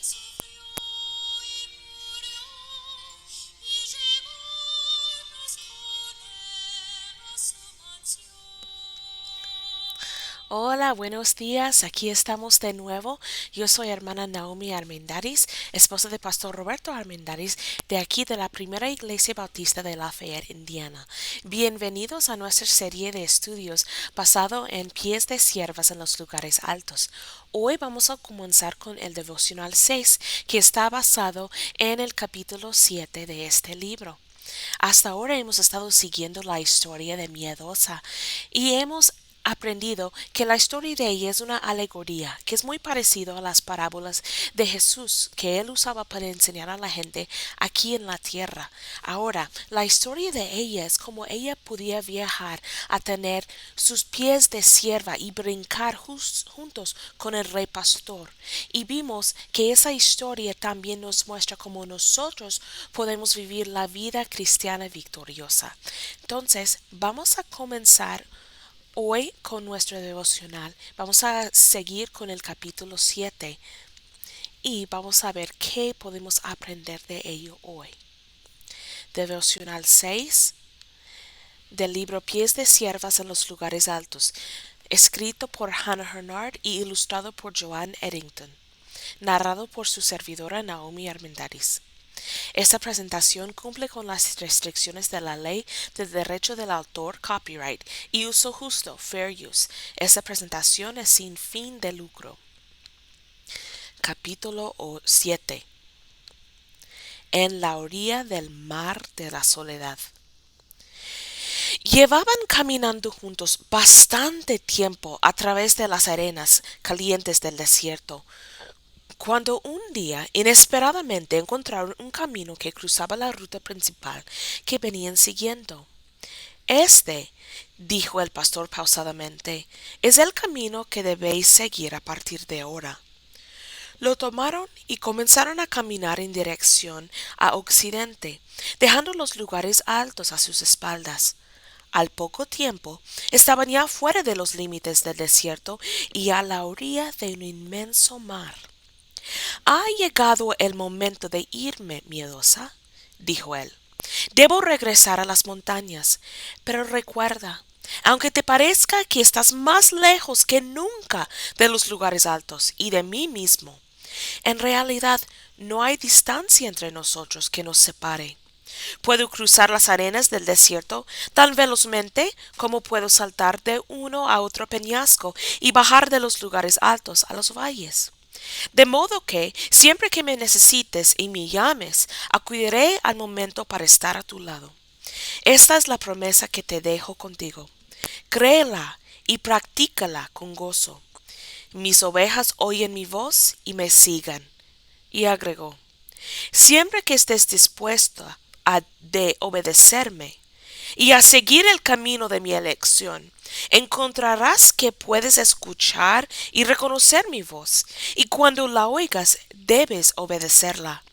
sufrió y murió y llevónos con él a su mansión. Hola, buenos días. Aquí estamos de nuevo. Yo soy hermana Naomi Armendáriz, esposa de Pastor Roberto Armendáriz, de aquí de la Primera Iglesia Bautista de Lafayette, Indiana. Bienvenidos a nuestra serie de estudios basado en pies de siervas en los lugares altos. Hoy vamos a comenzar con el devocional 6, que está basado en el capítulo 7 de este libro. Hasta ahora hemos estado siguiendo la historia de Miedosa y hemos aprendido que la historia de ella es una alegoría que es muy parecido a las parábolas de Jesús que él usaba para enseñar a la gente aquí en la tierra. Ahora, la historia de ella es como ella podía viajar a tener sus pies de sierva y brincar juntos con el rey pastor. Y vimos que esa historia también nos muestra cómo nosotros podemos vivir la vida cristiana victoriosa. Entonces, vamos a comenzar hoy con nuestro devocional. Vamos a seguir con el capítulo 7 y vamos a ver qué podemos aprender de ello hoy. Devocional 6 del libro Pies de siervas en los lugares altos, escrito por Hannah Hurnard y ilustrado por Joanne Eddington, narrado por su servidora Naomi Armendáriz. Esta presentación cumple con las restricciones de la ley de derecho del autor, copyright, y uso justo, fair use. Esta presentación es sin fin de lucro. Capítulo 7. En la orilla del mar de la soledad. Llevaban caminando juntos bastante tiempo a través de las arenas calientes del desierto, cuando un día inesperadamente encontraron un camino que cruzaba la ruta principal que venían siguiendo. Este, dijo el pastor pausadamente, es el camino que debéis seguir a partir de ahora. Lo tomaron y comenzaron a caminar en dirección a occidente, dejando los lugares altos a sus espaldas. Al poco tiempo estaban ya fuera de los límites del desierto y a la orilla de un inmenso mar. Ha llegado el momento de irme, Miedosa, dijo él. Debo regresar a las montañas, pero recuerda, aunque te parezca que estás más lejos que nunca de los lugares altos y de mí mismo, en realidad no hay distancia entre nosotros que nos separe. Puedo cruzar las arenas del desierto tan velozmente como puedo saltar de uno a otro peñasco y bajar de los lugares altos a los valles. De modo que, siempre que me necesites y me llames, acudiré al momento para estar a tu lado. Esta es la promesa que te dejo contigo. Créela y practícala con gozo. Mis ovejas oyen mi voz y me sigan. Y agregó, siempre que estés dispuesto a de obedecerme y a seguir el camino de mi elección, encontrarás que puedes escuchar y reconocer mi voz, y cuando la oigas debes obedecerla.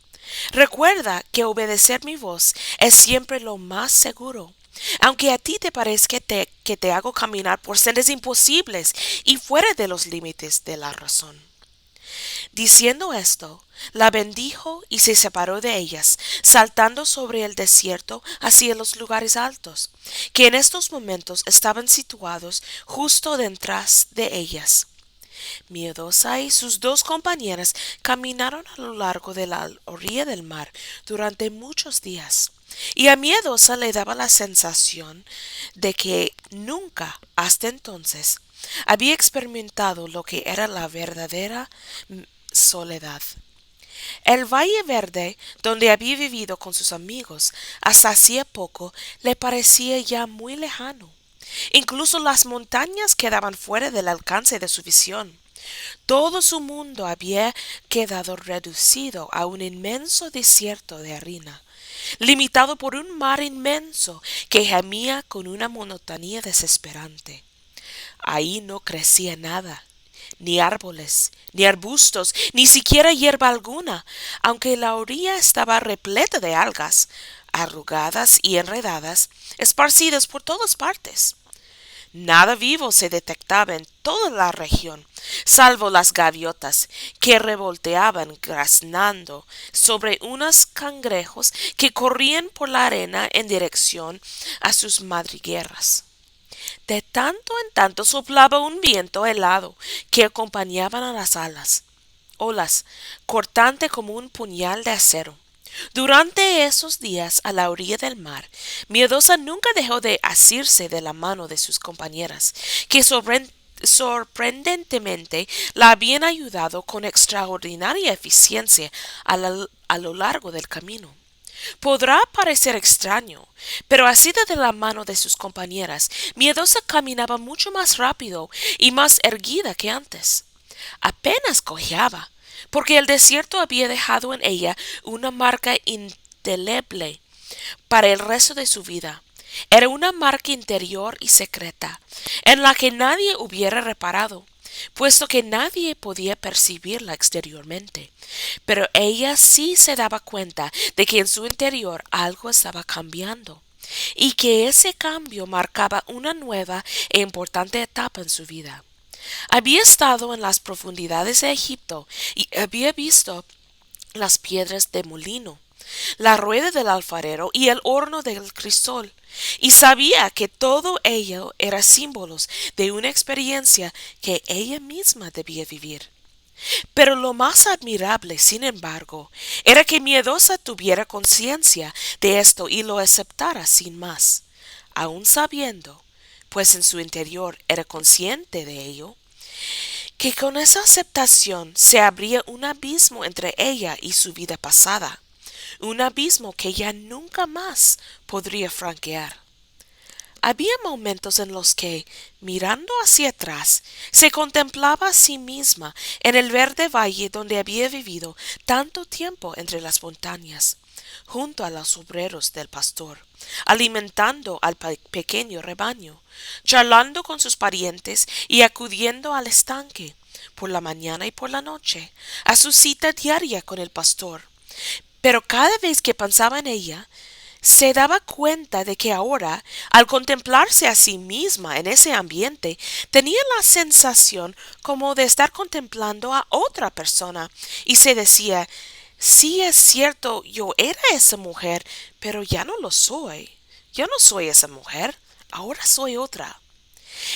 Recuerda que obedecer mi voz es siempre lo más seguro, aunque a ti te parezca que te hago caminar por sendas imposibles y fuera de los límites de la razón. Diciendo esto, la bendijo y se separó de ellas, saltando sobre el desierto hacia los lugares altos, que en estos momentos estaban situados justo detrás de ellas. Miedosa y sus dos compañeras caminaron a lo largo de la orilla del mar durante muchos días, y a Miedosa le daba la sensación de que nunca hasta entonces había experimentado lo que era la verdadera soledad. El Valle Verde, donde había vivido con sus amigos hasta hacía poco, le parecía ya muy lejano. Incluso las montañas quedaban fuera del alcance de su visión. Todo su mundo había quedado reducido a un inmenso desierto de arena, limitado por un mar inmenso que gemía con una monotonía desesperante. Ahí no crecía nada, ni árboles, ni arbustos, ni siquiera hierba alguna, aunque la orilla estaba repleta de algas, arrugadas y enredadas, esparcidas por todas partes. Nada vivo se detectaba en toda la región, salvo las gaviotas que revolteaban graznando sobre unos cangrejos que corrían por la arena en dirección a sus madrigueras. De tanto en tanto soplaba un viento helado que acompañaban a las olas, cortante como un puñal de acero. Durante esos días a la orilla del mar, Miedosa nunca dejó de asirse de la mano de sus compañeras, que sorprendentemente la habían ayudado con extraordinaria eficiencia a lo largo del camino. Podrá parecer extraño, pero asida de la mano de sus compañeras, Miedosa caminaba mucho más rápido y más erguida que antes. Apenas cojeaba, porque el desierto había dejado en ella una marca indeleble para el resto de su vida. Era una marca interior y secreta, en la que nadie hubiera reparado, puesto que nadie podía percibirla exteriormente. Pero ella sí se daba cuenta de que en su interior algo estaba cambiando, y que ese cambio marcaba una nueva e importante etapa en su vida. Había estado en las profundidades de Egipto y había visto las piedras de molino, la rueda del alfarero y el horno del crisol, y sabía que todo ello era símbolos de una experiencia que ella misma debía vivir. Pero lo más admirable, sin embargo, era que Miedosa tuviera conciencia de esto y lo aceptara sin más, aun sabiendo, pues en su interior era consciente de ello, que con esa aceptación se abría un abismo entre ella y su vida pasada, un abismo que ya nunca más podría franquear. Había momentos en los que, mirando hacia atrás, se contemplaba a sí misma en el verde valle donde había vivido tanto tiempo entre las montañas, junto a los obreros del pastor, alimentando al pequeño rebaño, charlando con sus parientes y acudiendo al estanque, por la mañana y por la noche, a su cita diaria con el pastor. Pero cada vez que pensaba en ella, se daba cuenta de que ahora, al contemplarse a sí misma en ese ambiente, tenía la sensación como de estar contemplando a otra persona, y se decía, sí es cierto, yo era esa mujer, pero ya no lo soy. Yo no soy esa mujer, ahora soy otra.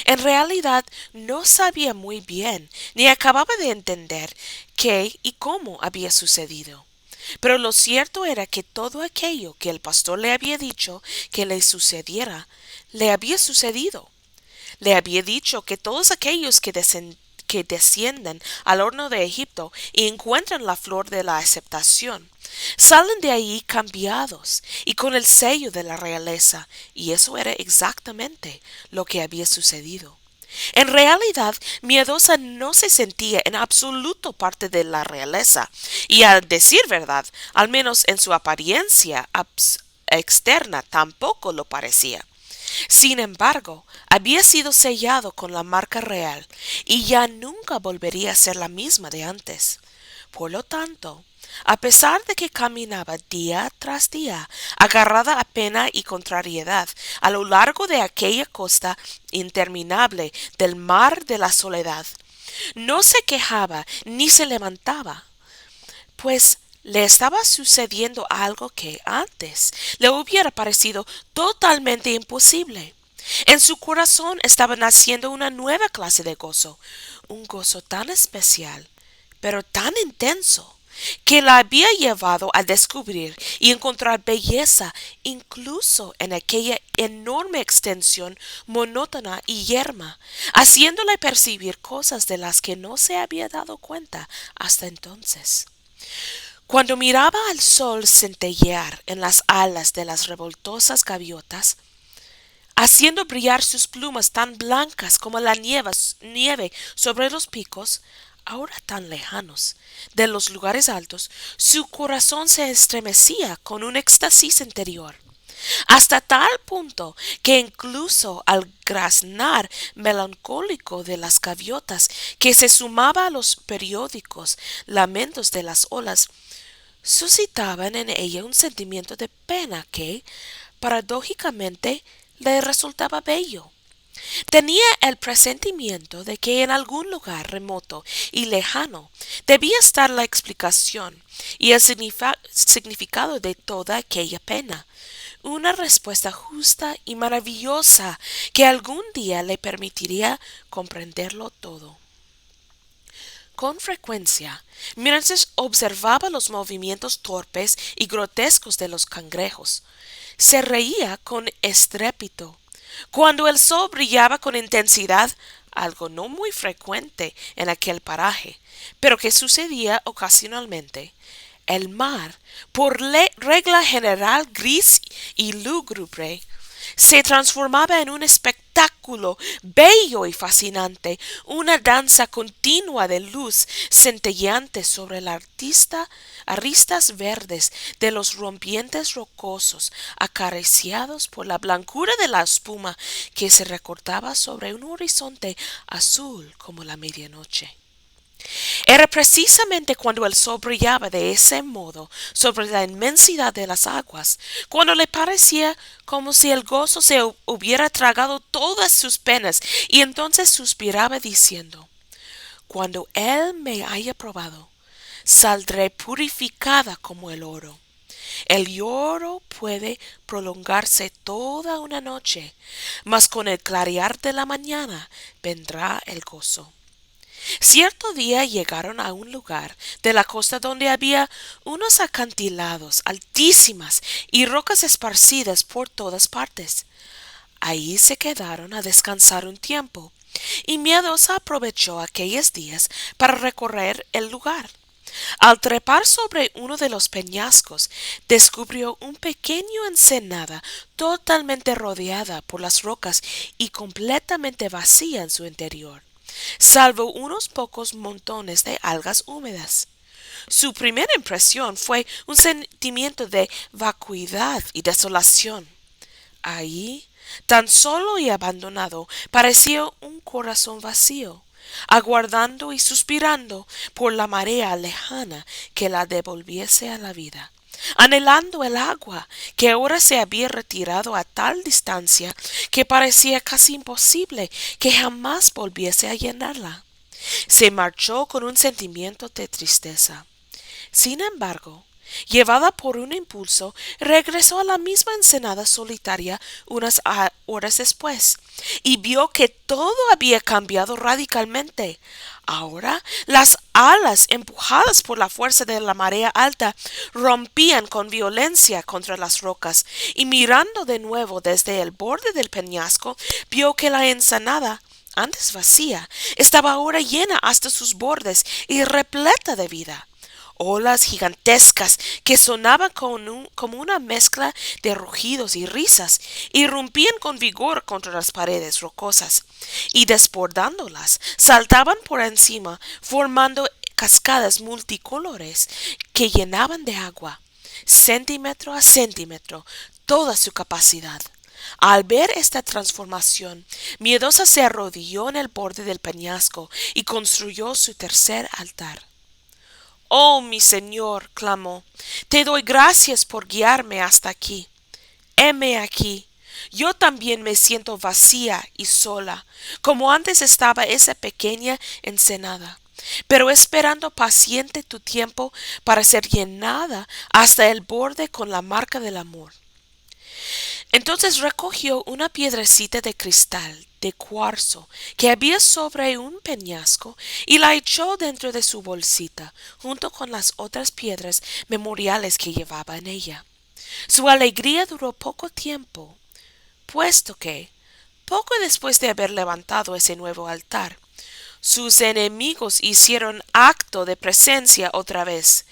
En realidad no sabía muy bien, ni acababa de entender qué y cómo había sucedido. Pero lo cierto era que todo aquello que el pastor le había dicho que le sucediera, le había sucedido. Le había dicho que todos aquellos que descienden al horno de Egipto y encuentran la flor de la aceptación, salen de allí cambiados y con el sello de la realeza, y eso era exactamente lo que había sucedido. En realidad, Miedosa no se sentía en absoluto parte de la realeza, y a decir verdad, al menos en su apariencia externa tampoco lo parecía. Sin embargo, había sido sellado con la marca real, y ya nunca volvería a ser la misma de antes. Por lo tanto, a pesar de que caminaba día tras día, agarrada a pena y contrariedad, a lo largo de aquella costa interminable del mar de la soledad, no se quejaba ni se levantaba, pues le estaba sucediendo algo que antes le hubiera parecido totalmente imposible. En su corazón estaba naciendo una nueva clase de gozo, un gozo tan especial, pero tan intenso, que la había llevado a descubrir y encontrar belleza incluso en aquella enorme extensión monótona y yerma, haciéndole percibir cosas de las que no se había dado cuenta hasta entonces. Cuando miraba al sol centellear en las alas de las revoltosas gaviotas, haciendo brillar sus plumas tan blancas como la nieve sobre los picos, ahora tan lejanos, de los lugares altos, su corazón se estremecía con un éxtasis interior, hasta tal punto que incluso al graznar melancólico de las gaviotas que se sumaba a los periódicos lamentos de las olas, suscitaban en ella un sentimiento de pena que, paradójicamente, le resultaba bello. Tenía el presentimiento de que en algún lugar remoto y lejano debía estar la explicación y el significado de toda aquella pena, una respuesta justa y maravillosa que algún día le permitiría comprenderlo todo. Con frecuencia, mientras observaba los movimientos torpes y grotescos de los cangrejos, se reía con estrépito. Cuando el sol brillaba con intensidad, algo no muy frecuente en aquel paraje, pero que sucedía ocasionalmente, el mar, por regla general gris y lúgubre, se transformaba en un espectáculo bello y fascinante, una danza continua de luz centelleante sobre la aristas verdes de los rompientes rocosos, acariciados por la blancura de la espuma que se recortaba sobre un horizonte azul como la medianoche. Era precisamente cuando el sol brillaba de ese modo sobre la inmensidad de las aguas, cuando le parecía como si el gozo se hubiera tragado todas sus penas, y entonces suspiraba diciendo: cuando él me haya probado, saldré purificada como el oro. El lloro puede prolongarse toda una noche, mas con el clarear de la mañana vendrá el gozo. Cierto día llegaron a un lugar de la costa donde había unos acantilados altísimas y rocas esparcidas por todas partes. Ahí se quedaron a descansar un tiempo, y Miedosa aprovechó aquellos días para recorrer el lugar. Al trepar sobre uno de los peñascos, descubrió un pequeño ensenada totalmente rodeada por las rocas y completamente vacía en su interior, salvo unos pocos montones de algas húmedas. Su primera impresión fue un sentimiento de vacuidad y desolación. Ahí, tan solo y abandonado, parecía un corazón vacío, aguardando y suspirando por la marea lejana que la devolviese a la vida, anhelando el agua que ahora se había retirado a tal distancia que parecía casi imposible que jamás volviese a llenarla. Se marchó con un sentimiento de tristeza. Sin embargo, llevada por un impulso, regresó a la misma ensenada solitaria unas horas después, y vio que todo había cambiado radicalmente. Ahora las alas, empujadas por la fuerza de la marea alta, rompían con violencia contra las rocas, y mirando de nuevo desde el borde del peñasco, vio que la ensenada, antes vacía, estaba ahora llena hasta sus bordes y repleta de vida. Olas gigantescas que sonaban como una mezcla de rugidos y risas, irrumpían con vigor contra las paredes rocosas, y desbordándolas, saltaban por encima, formando cascadas multicolores que llenaban de agua, centímetro a centímetro, toda su capacidad. Al ver esta transformación, Miedosa se arrodilló en el borde del peñasco y construyó su tercer altar. «Oh, mi Señor», clamó, «te doy gracias por guiarme hasta aquí. Heme aquí. Yo también me siento vacía y sola, como antes estaba esa pequeña ensenada, pero esperando paciente tu tiempo para ser llenada hasta el borde con la marca del amor». Entonces recogió una piedrecita de cristal, de cuarzo, que había sobre un peñasco, y la echó dentro de su bolsita, junto con las otras piedras memoriales que llevaba en ella. Su alegría duró poco tiempo, puesto que, poco después de haber levantado ese nuevo altar, sus enemigos hicieron acto de presencia otra vez.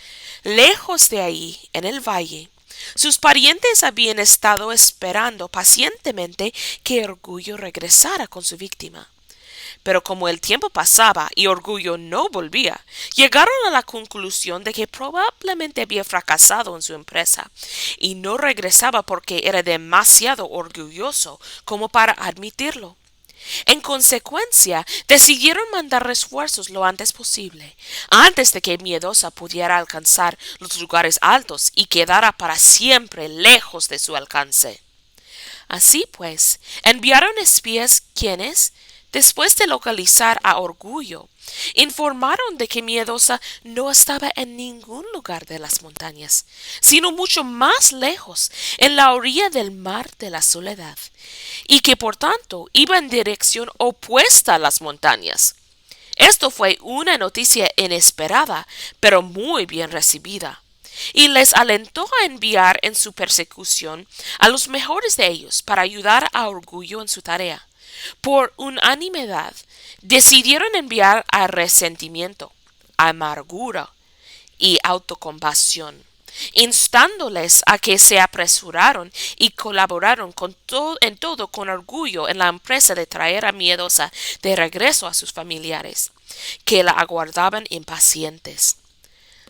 Lejos de ahí, en el valle, sus parientes habían estado esperando pacientemente que Orgullo regresara con su víctima. Pero como el tiempo pasaba y Orgullo no volvía, llegaron a la conclusión de que probablemente había fracasado en su empresa, y no regresaba porque era demasiado orgulloso como para admitirlo. En consecuencia, decidieron mandar refuerzos lo antes posible, antes de que Miedosa pudiera alcanzar los lugares altos y quedara para siempre lejos de su alcance. Así pues, enviaron espías quienes, después de localizar a Orgullo, informaron de que Miedosa no estaba en ningún lugar de las montañas, sino mucho más lejos, en la orilla del mar de la Soledad, y que por tanto iba en dirección opuesta a las montañas. Esto fue una noticia inesperada, pero muy bien recibida, y les alentó a enviar en su persecución a los mejores de ellos para ayudar a Orgullo en su tarea. Por unanimidad, decidieron enviar a Resentimiento, Amargura y Autocompasión, instándoles a que se apresuraron y colaboraron en todo con Orgullo en la empresa de traer a Miedosa de regreso a sus familiares, que la aguardaban impacientes.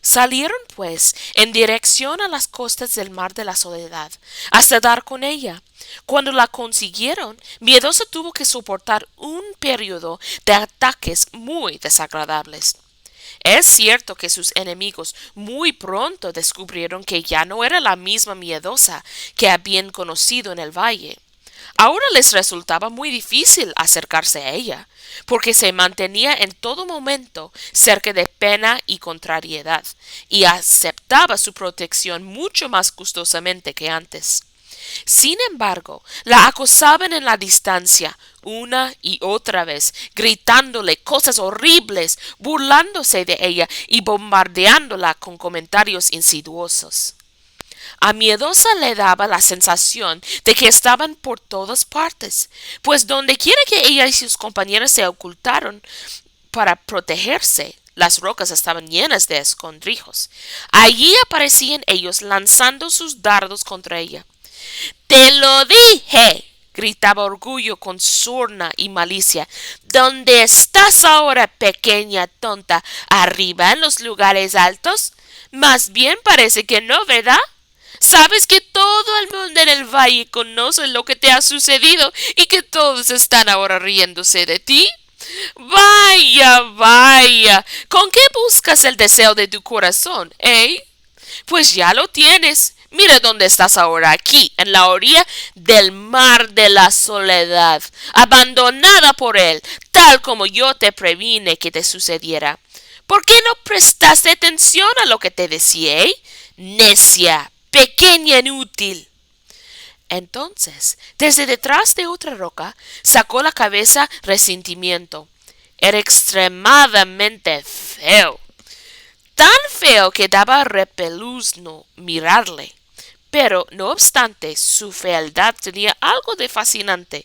Salieron, pues, en dirección a las costas del mar de la Soledad, hasta dar con ella. Cuando la consiguieron, Miedosa tuvo que soportar un periodo de ataques muy desagradables. Es cierto que sus enemigos muy pronto descubrieron que ya no era la misma Miedosa que habían conocido en el valle. Ahora les resultaba muy difícil acercarse a ella, porque se mantenía en todo momento cerca de pena y contrariedad, y aceptaba su protección mucho más gustosamente que antes. Sin embargo, la acosaban en la distancia una y otra vez, gritándole cosas horribles, burlándose de ella y bombardeándola con comentarios insidiosos. A Miedosa le daba la sensación de que estaban por todas partes, pues donde quiera que ella y sus compañeros se ocultaron para protegerse, las rocas estaban llenas de escondrijos. Allí aparecían ellos lanzando sus dardos contra ella. ¡Te lo dije! Gritaba Orgullo con sorna y malicia. ¿Dónde estás ahora, pequeña tonta? ¿Arriba en los lugares altos? Más bien parece que no, ¿verdad? Sabes que todo el mundo en el valle conoce lo que te ha sucedido y que todos están ahora riéndose de ti. Vaya, vaya. ¿Con qué buscas el deseo de tu corazón, Pues ya lo tienes. Mira dónde estás ahora, aquí, en la orilla del mar de la Soledad, abandonada por él, tal como yo te previne que te sucediera. ¿Por qué no prestaste atención a lo que te decía, Necia, pequeña inútil. Entonces, desde detrás de otra roca, sacó la cabeza Resentimiento. Era extremadamente feo. Tan feo que daba repeluzno mirarle. Pero, no obstante, su fealdad tenía algo de fascinante,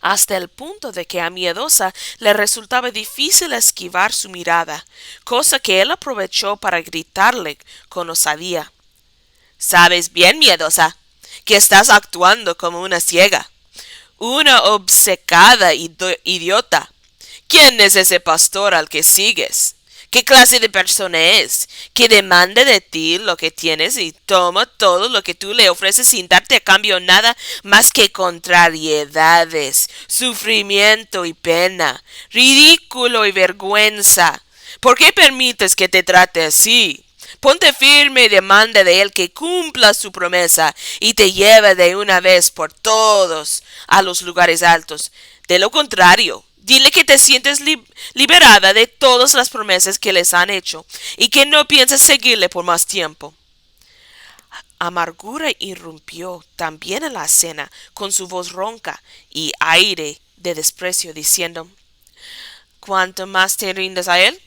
hasta el punto de que a Miedosa le resultaba difícil esquivar su mirada, cosa que él aprovechó para gritarle con osadía. Sabes bien, Miedosa, que estás actuando como una ciega, una obcecada idiota. ¿Quién es ese pastor al que sigues? ¿Qué clase de persona es? Que demanda de ti lo que tienes y toma todo lo que tú le ofreces sin darte a cambio nada más que contrariedades, sufrimiento y pena, ridículo y vergüenza. ¿Por qué permites que te trate así? Ponte firme y demanda de él que cumpla su promesa y te lleve de una vez por todos a los lugares altos. De lo contrario, dile que te sientes liberada de todas las promesas que les han hecho y que no piensas seguirle por más tiempo. Amargura irrumpió también en la escena con su voz ronca y aire de desprecio, diciendo: «Cuanto más te rindas a él,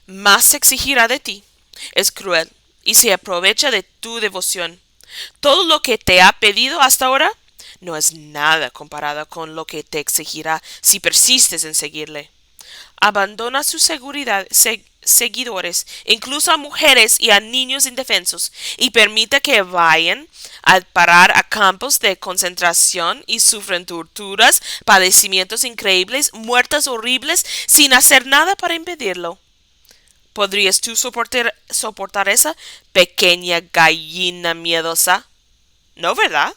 más se exigirá de ti. Es cruel y se aprovecha de tu devoción. Todo lo que te ha pedido hasta ahora no es nada comparado con lo que te exigirá si persistes en seguirle. Abandona sus seguidores, incluso a mujeres y a niños indefensos, y permita que vayan a parar a campos de concentración y sufren torturas, padecimientos increíbles, muertes horribles, sin hacer nada para impedirlo. ¿Podrías tú soportar esa pequeña gallina miedosa? ¿No, verdad?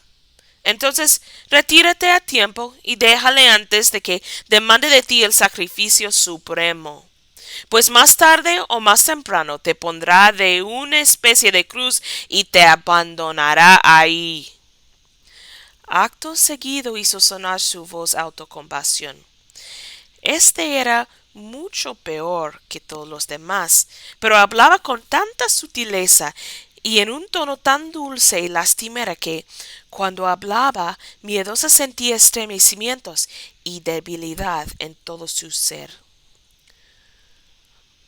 Entonces, retírate a tiempo y déjale antes de que demande de ti el sacrificio supremo. Pues más tarde o más temprano te pondrá de una especie de cruz y te abandonará ahí». Acto seguido hizo sonar su voz autocompasión. Este era mucho peor que todos los demás, pero hablaba con tanta sutileza y en un tono tan dulce y lastimero que, cuando hablaba, Miedosa sentía estremecimientos y debilidad en todo su ser.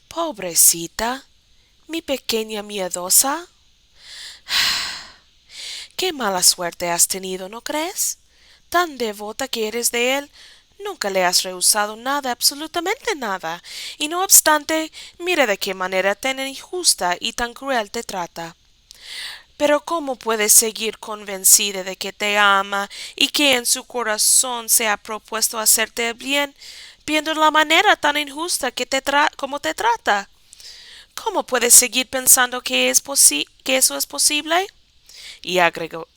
Pobrecita, mi pequeña Miedosa, qué mala suerte has tenido, ¿no crees? Tan devota que eres de él, nunca le has rehusado nada, absolutamente nada, y no obstante, mira de qué manera tan injusta y tan cruel te trata. Pero ¿cómo puedes seguir convencida de que te ama y que en su corazón se ha propuesto hacerte bien, viendo la manera tan injusta que como te trata? ¿Cómo puedes seguir pensando que que eso es posible? Y agregó,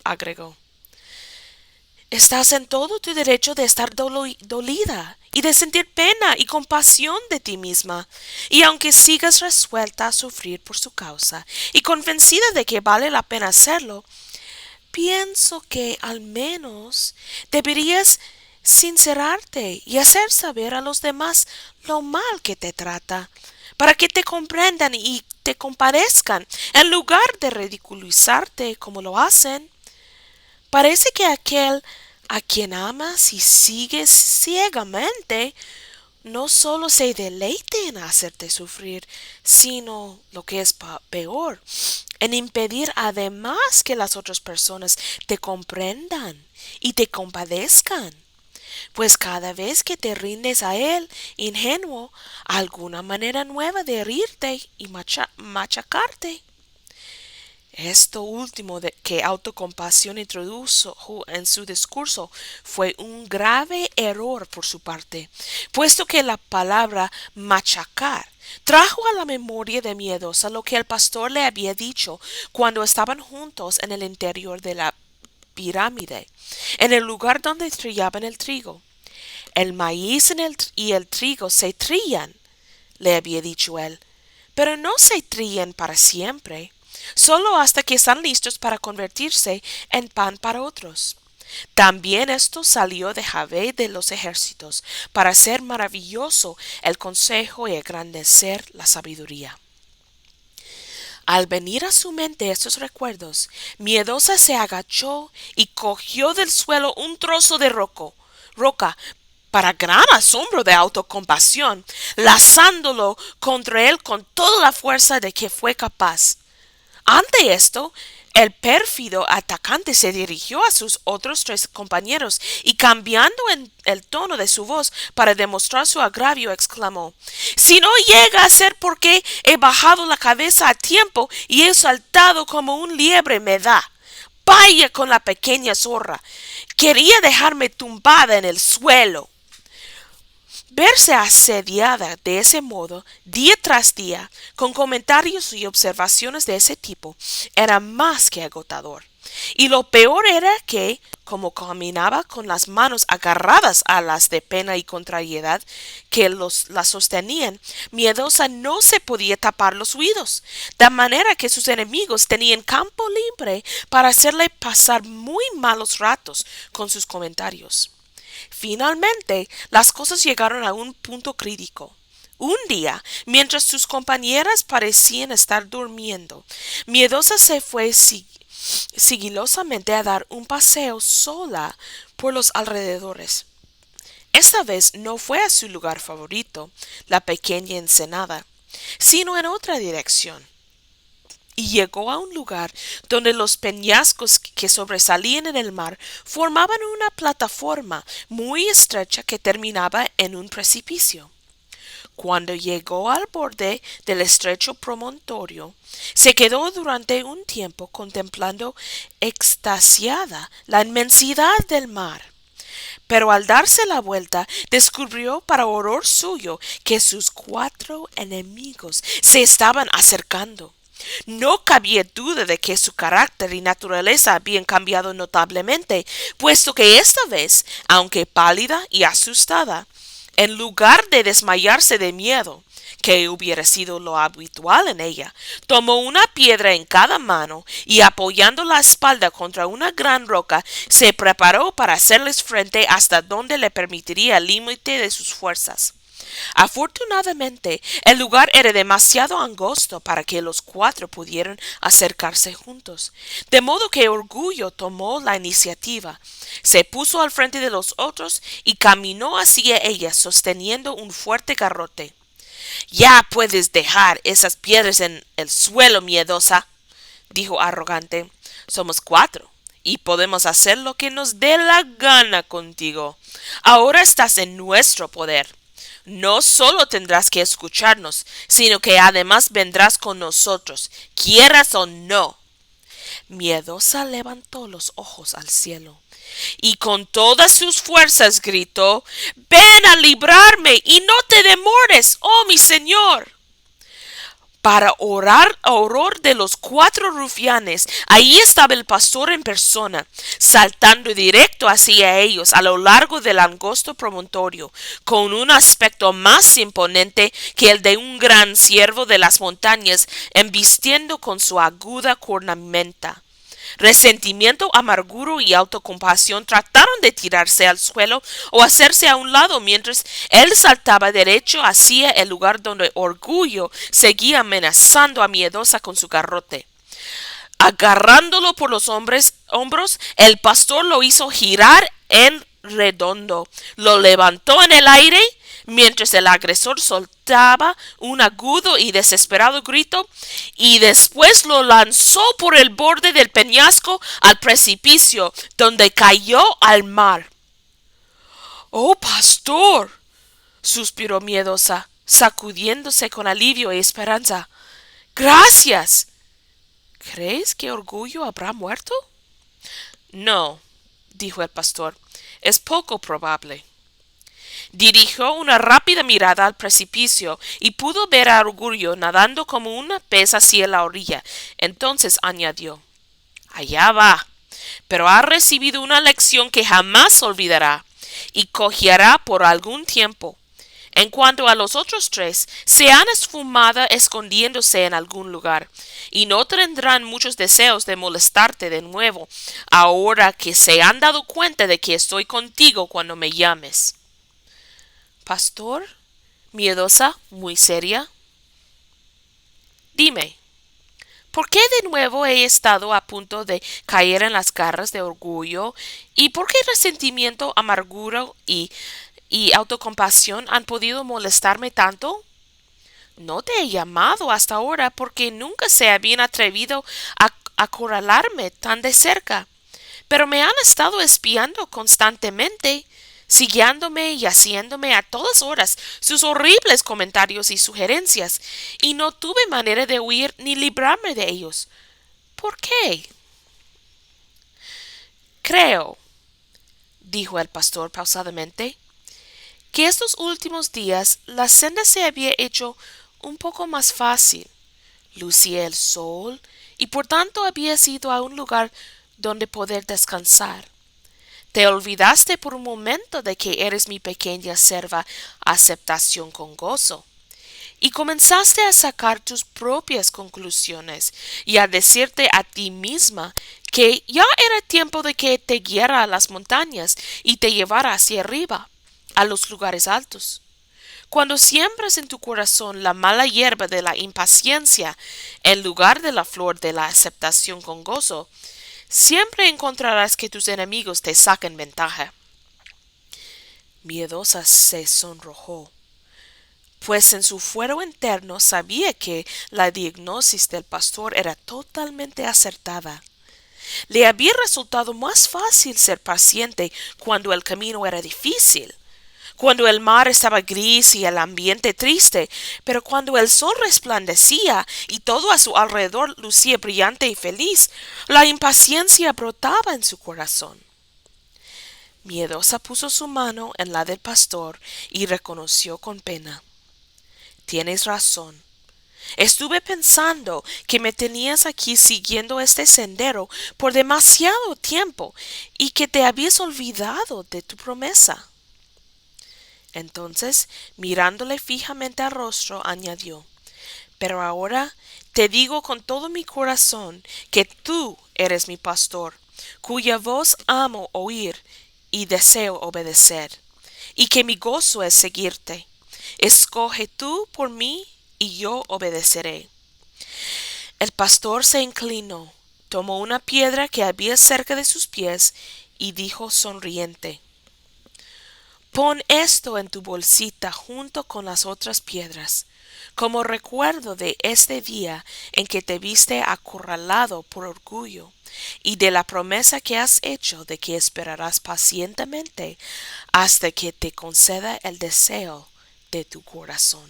estás en todo tu derecho de estar dolida y de sentir pena y compasión de ti misma, y aunque sigas resuelta a sufrir por su causa y convencida de que vale la pena hacerlo, pienso que al menos deberías sincerarte y hacer saber a los demás lo mal que te trata, para que te comprendan y te compadezcan, en lugar de ridiculizarte como lo hacen. Parece que aquel a quien amas y sigues ciegamente no solo se deleite en hacerte sufrir, sino, lo que es peor, en impedir además que las otras personas te comprendan y te compadezcan. Pues cada vez que te rindes a él, ingenuo, alguna manera nueva de herirte y machacarte. Esto último que Autocompasión introdujo en su discurso fue un grave error por su parte, puesto que la palabra machacar trajo a la memoria de Miedosa lo que el pastor le había dicho cuando estaban juntos en el interior de la pirámide, en el lugar donde trillaban el trigo. El maíz y el trigo se trillan, le había dicho él, pero no se trillan para siempre, solo hasta que están listos para convertirse en pan para otros. También esto salió de Javé de los ejércitos, para hacer maravilloso el consejo y engrandecer la sabiduría. Al venir a su mente estos recuerdos, Miedosa se agachó y cogió del suelo un trozo de roca, para gran asombro de Autocompasión, lazándolo contra él con toda la fuerza de que fue capaz. Ante esto, el pérfido atacante se dirigió a sus otros tres compañeros y cambiando el tono de su voz para demostrar su agravio, exclamó, si no llega a ser porque he bajado la cabeza a tiempo y he saltado como un liebre me da. Vaya con la pequeña zorra. Quería dejarme tumbada en el suelo. Verse asediada de ese modo, día tras día, con comentarios y observaciones de ese tipo, era más que agotador. Y lo peor era que, como caminaba con las manos agarradas a las de pena y contrariedad que las sostenían, Miedosa no se podía tapar los oídos, de manera que sus enemigos tenían campo libre para hacerle pasar muy malos ratos con sus comentarios. Finalmente, las cosas llegaron a un punto crítico. Un día, mientras sus compañeras parecían estar durmiendo, Miedosa se fue sigilosamente a dar un paseo sola por los alrededores. Esta vez no fue a su lugar favorito, la pequeña ensenada, sino en otra dirección, y llegó a un lugar donde los peñascos que sobresalían en el mar formaban una plataforma muy estrecha que terminaba en un precipicio. Cuando llegó al borde del estrecho promontorio, se quedó durante un tiempo contemplando extasiada la inmensidad del mar. Pero al darse la vuelta, descubrió para horror suyo que sus cuatro enemigos se estaban acercando. No cabía duda de que su carácter y naturaleza habían cambiado notablemente, puesto que esta vez, aunque pálida y asustada, en lugar de desmayarse de miedo, que hubiera sido lo habitual en ella, tomó una piedra en cada mano y apoyando la espalda contra una gran roca, se preparó para hacerles frente hasta donde le permitiría el límite de sus fuerzas. Afortunadamente, el lugar era demasiado angosto para que los cuatro pudieran acercarse juntos, de modo que Orgullo tomó la iniciativa, se puso al frente de los otros y caminó hacia ella sosteniendo un fuerte garrote. Ya puedes dejar esas piedras en el suelo, miedosa, dijo arrogante. Somos cuatro y podemos hacer lo que nos dé la gana contigo. Ahora estás en nuestro poder. No solo tendrás que escucharnos, sino que además vendrás con nosotros, quieras o no. Miedosa levantó los ojos al cielo y con todas sus fuerzas gritó: «Ven a librarme y no te demores, oh mi señor». Para horror de los cuatro rufianes, ahí estaba el pastor en persona, saltando directo hacia ellos a lo largo del angosto promontorio, con un aspecto más imponente que el de un gran ciervo de las montañas, embistiendo con su aguda cornamenta. Resentimiento, amargura y autocompasión trataron de tirarse al suelo o hacerse a un lado mientras él saltaba derecho hacia el lugar donde Orgullo seguía amenazando a Miedosa con su garrote. Agarrándolo por los hombros, el pastor lo hizo girar en redondo, lo levantó en el aire mientras el agresor soltaba un agudo y desesperado grito y después lo lanzó por el borde del peñasco al precipicio, donde cayó al mar. «¡Oh, pastor!», suspiró Miedosa, sacudiéndose con alivio y esperanza. «¡Gracias!». «¿Crees que Orgullo habrá muerto?». «No», dijo el pastor, «es poco probable». Dirigió una rápida mirada al precipicio y pudo ver a Orgullo nadando como una pez hacia la orilla. Entonces añadió: «Allá va, pero ha recibido una lección que jamás olvidará y cojeará por algún tiempo. En cuanto a los otros tres, se han esfumado escondiéndose en algún lugar, y no tendrán muchos deseos de molestarte de nuevo, ahora que se han dado cuenta de que estoy contigo cuando me llames». «Pastor», Miedosa, muy seria, «dime, ¿por qué de nuevo he estado a punto de caer en las garras de Orgullo? ¿Y por qué resentimiento, amargura y autocompasión han podido molestarme tanto? No te he llamado hasta ahora porque nunca se habían atrevido a acorralarme tan de cerca, pero me han estado espiando constantemente, siguiéndome y haciéndome a todas horas sus horribles comentarios y sugerencias, y no tuve manera de huir ni librarme de ellos. ¿Por qué? Creo», dijo el pastor pausadamente, «que estos últimos días la senda se había hecho un poco más fácil. Lucía el sol y por tanto habías ido a un lugar donde poder descansar. Te olvidaste por un momento de que eres mi pequeña serva Aceptación con Gozo, y comenzaste a sacar tus propias conclusiones y a decirte a ti misma que ya era tiempo de que te guiara a las montañas y te llevara hacia arriba, a los lugares altos. Cuando siembras en tu corazón la mala hierba de la impaciencia en lugar de la flor de la aceptación con gozo, siempre encontrarás que tus enemigos te saquen ventaja». Miedosa se sonrojó, pues en su fuero interno sabía que la diagnosis del pastor era totalmente acertada. Le había resultado más fácil ser paciente cuando el camino era difícil, cuando el mar estaba gris y el ambiente triste, pero cuando el sol resplandecía y todo a su alrededor lucía brillante y feliz, la impaciencia brotaba en su corazón. Miedosa puso su mano en la del pastor y reconoció con pena: «Tienes razón. Estuve pensando que me tenías aquí siguiendo este sendero por demasiado tiempo y que te habías olvidado de tu promesa». Entonces, mirándole fijamente al rostro, añadió, pero ahora te digo con todo mi corazón que tú eres mi pastor, cuya voz amo oír y deseo obedecer, y que mi gozo es seguirte. Escoge tú por mí y yo obedeceré. El pastor se inclinó, tomó una piedra que había cerca de sus pies y dijo sonriente, pon esto en tu bolsita junto con las otras piedras, como recuerdo de este día en que te viste acorralado por orgullo y de la promesa que has hecho de que esperarás pacientemente hasta que te conceda el deseo de tu corazón.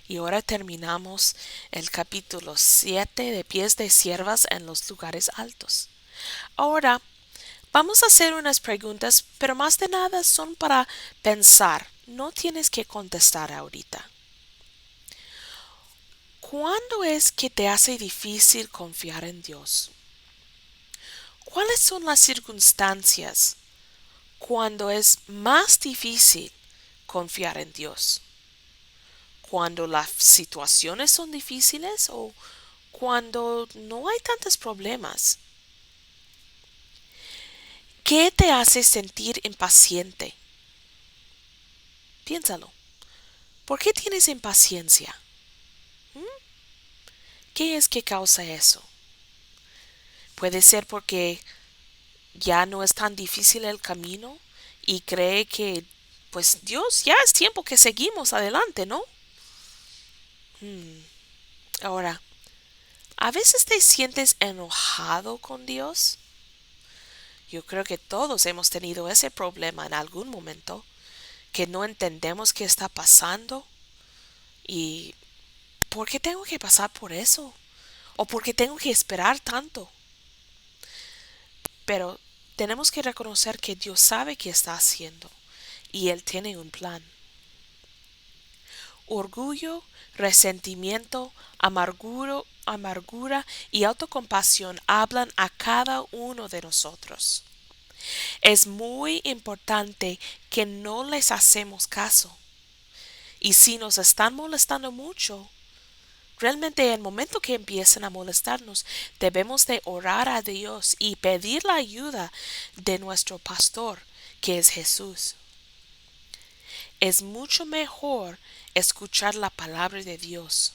Y ahora terminamos el capítulo 7 de pies de siervas en los lugares altos. Ahora vamos a hacer unas preguntas, pero más de nada son para pensar. No tienes que contestar ahorita. ¿Cuándo es que te hace difícil confiar en Dios? ¿Cuáles son las circunstancias cuando es más difícil confiar en Dios? ¿Cuando las situaciones son difíciles o cuando no hay tantos problemas? ¿Qué te hace sentir impaciente? Piénsalo. ¿Por qué tienes impaciencia? ¿Mm? ¿Qué es que causa eso? Puede ser porque ya no es tan difícil el camino y cree que, pues Dios, ya es tiempo que seguimos adelante, ¿no? Hmm. Ahora, ¿a veces te sientes enojado con Dios? Yo creo que todos hemos tenido ese problema en algún momento, que no entendemos qué está pasando y ¿por qué tengo que pasar por eso? ¿O por qué tengo que esperar tanto? Pero tenemos que reconocer que Dios sabe qué está haciendo y Él tiene un plan. Orgullo, resentimiento, amargura y autocompasión hablan a cada uno de nosotros. Es muy importante que no les hacemos caso. Y si nos están molestando mucho, realmente en el momento que empiecen a molestarnos, debemos de orar a Dios y pedir la ayuda de nuestro pastor, que es Jesús. Es mucho mejor escuchar la palabra de Dios.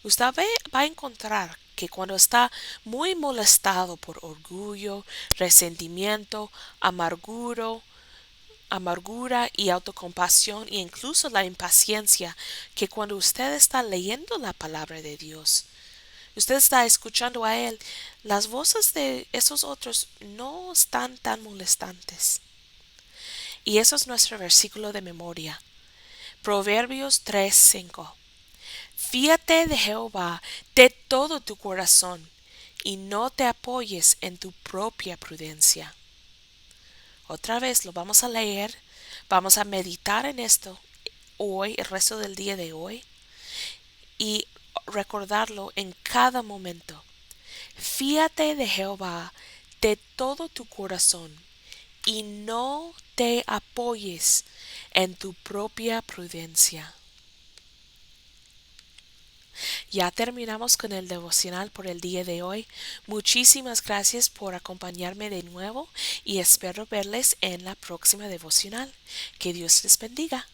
Usted va a encontrar que cuando está muy molestado por orgullo, resentimiento, amargura y autocompasión e incluso la impaciencia, que cuando usted está leyendo la palabra de Dios, usted está escuchando a Él, las voces de esos otros no están tan molestantes. Y eso es nuestro versículo de memoria. Proverbios 3:5. Fíate de Jehová de todo tu corazón y no te apoyes en tu propia prudencia. Otra vez lo vamos a leer, vamos a meditar en esto hoy, el resto del día de hoy, y recordarlo en cada momento. Fíate de Jehová de todo tu corazón y no te apoyes en tu propia prudencia. Ya terminamos con el devocional por el día de hoy. Muchísimas gracias por acompañarme de nuevo y espero verles en la próxima devocional. Que Dios les bendiga.